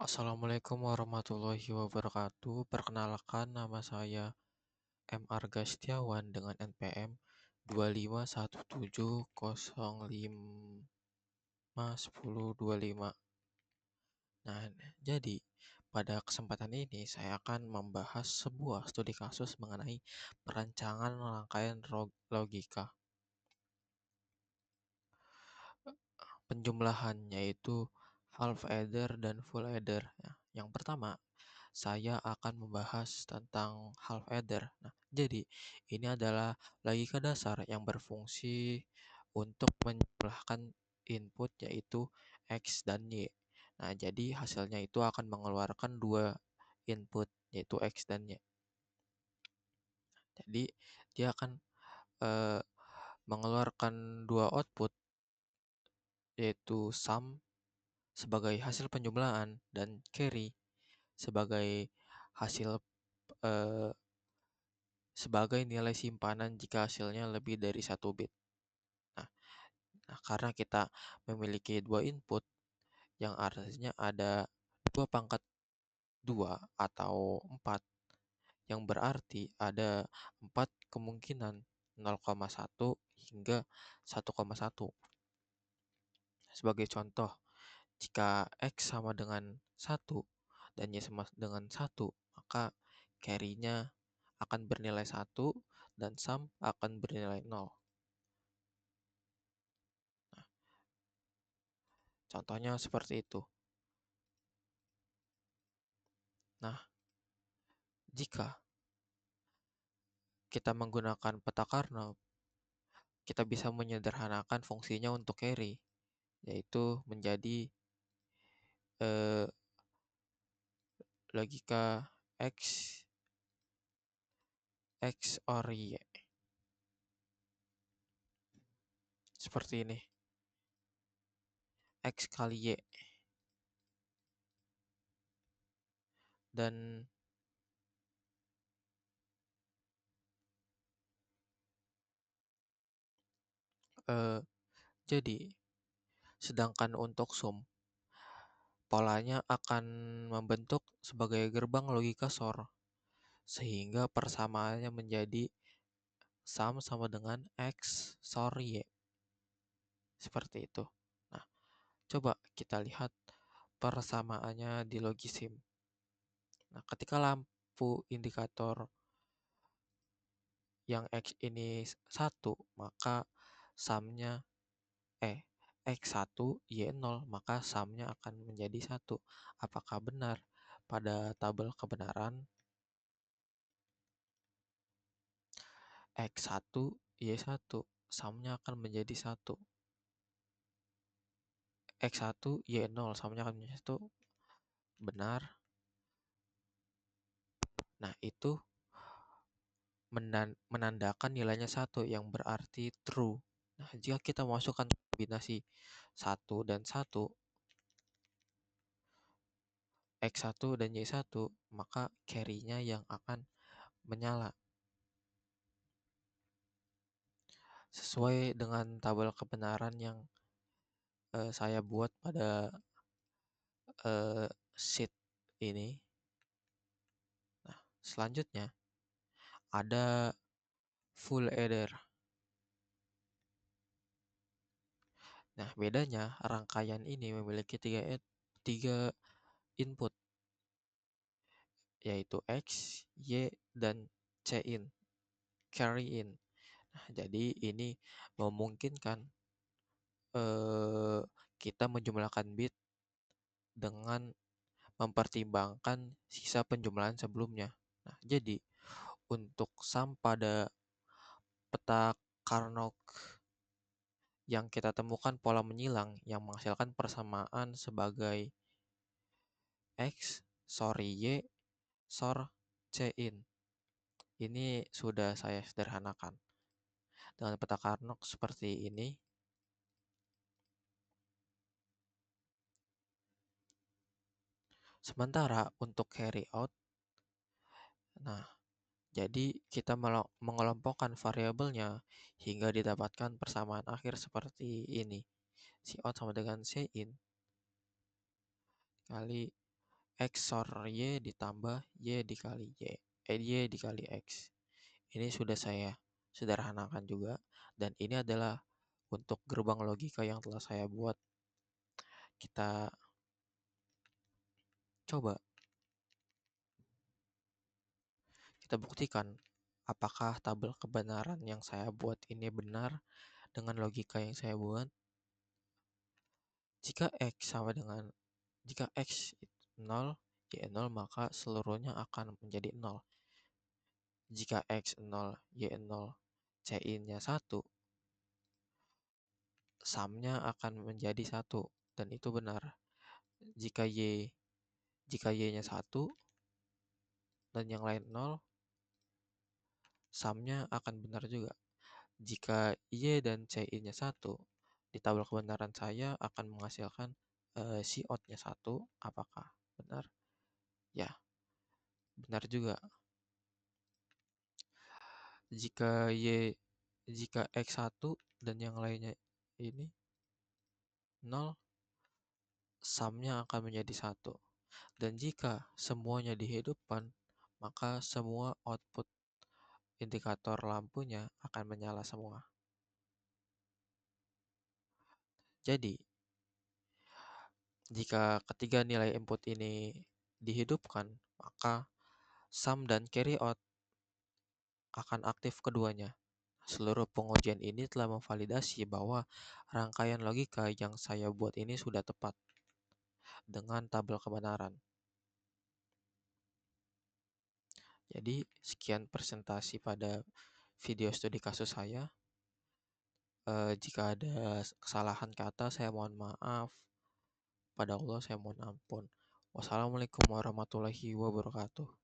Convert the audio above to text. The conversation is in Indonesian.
Assalamualaikum warahmatullahi wabarakatuh. Perkenalkan, nama saya M. Arga Setiawan dengan NPM 2517051025. Nah, jadi pada kesempatan ini saya akan membahas sebuah studi kasus mengenai perancangan rangkaian logika. Penjumlahan yaitu half adder dan full adder. Nah, yang pertama, saya akan membahas tentang half adder. Nah, jadi ini adalah logika dasar yang berfungsi untuk menjumlahkan input yaitu X dan Y. Nah, jadi hasilnya itu akan mengeluarkan dua input yaitu X dan Y. Jadi dia akan eh, mengeluarkan dua output yaitu sum sebagai hasil penjumlahan dan carry sebagai hasil eh, sebagai nilai simpanan jika hasilnya lebih dari 1 bit. Nah, karena kita memiliki dua input yang artinya ada 2 pangkat 2 atau 4 yang berarti ada 4 kemungkinan 0,1 hingga 1,1. Sebagai contoh, jika X sama dengan 1 dan Y sama dengan 1, maka carry-nya akan bernilai 1 dan sum akan bernilai 0. Contohnya seperti itu. Nah, jika kita menggunakan peta Carnot, kita bisa menyederhanakan fungsinya untuk carry, yaitu menjadi eh, logika X or Y. Seperti ini. X kali Y. Dan jadi, sedangkan untuk sum, polanya akan membentuk sebagai gerbang logika SOR, sehingga persamaannya menjadi sum sama dengan X SOR Y. Seperti itu. Nah, coba kita lihat persamaannya di logisim. Nah, ketika lampu indikator yang X ini 1, maka sumnya X1, Y0, maka sumnya akan menjadi 1. Apakah benar? Pada tabel kebenaran, X1, Y1, sumnya akan menjadi 1. X1, Y0, sumnya akan menjadi 1. Benar. Nah, itu menandakan nilainya 1 yang berarti true. Nah, jika kita masukkan kombinasi 1 dan 1, X1 dan Y1, maka carry-nya yang akan menyala. Sesuai dengan tabel kebenaran yang saya buat pada sheet ini. Nah, selanjutnya ada full adder. Nah, bedanya rangkaian ini memiliki tiga input, yaitu X, Y, dan C in, carry in. Nah, jadi ini memungkinkan kita menjumlahkan bit dengan mempertimbangkan sisa penjumlahan sebelumnya. Nah, jadi untuk sum pada peta Carnot yang kita temukan pola menyilang yang menghasilkan persamaan sebagai X, sorry Y, SOR, C in. Ini sudah saya sederhanakan. Dengan peta Carnot seperti ini. Sementara untuk carry out, nah, jadi kita mengelompokkan variabelnya hingga didapatkan persamaan akhir seperti ini. C out sama dengan C in kali XOR Y ditambah Y dikali Y. Y dikali X. Ini sudah saya sederhanakan juga. Dan ini adalah untuk gerbang logika yang telah saya buat. Kita coba, kita buktikan apakah tabel kebenaran yang saya buat ini benar dengan logika yang saya buat. Jika X sama dengan, jika X itu 0, Y 0, maka seluruhnya akan menjadi 0. Jika X 0, Y 0, CI-nya 1, sumnya akan menjadi 1, dan itu benar. Jika Y-nya 1 dan yang lain 0, sumnya akan benar juga. Jika Y dan CI-nya 1, di tabel kebenaran saya akan menghasilkan COT-nya 1. Apakah benar? Ya, benar juga. Jika X 1 dan yang lainnya ini 0, sumnya akan menjadi 1. Dan jika semuanya dihidupkan, maka semua output indikator lampunya akan menyala semua. Jadi, jika ketiga nilai input ini dihidupkan, maka sum dan carry out akan aktif keduanya. Seluruh pengujian ini telah memvalidasi bahwa rangkaian logika yang saya buat ini sudah tepat dengan tabel kebenaran. Jadi, sekian presentasi pada video studi kasus saya. Jika ada kesalahan kata, saya mohon maaf. Pada Allah, saya mohon ampun. Wassalamualaikum warahmatullahi wabarakatuh.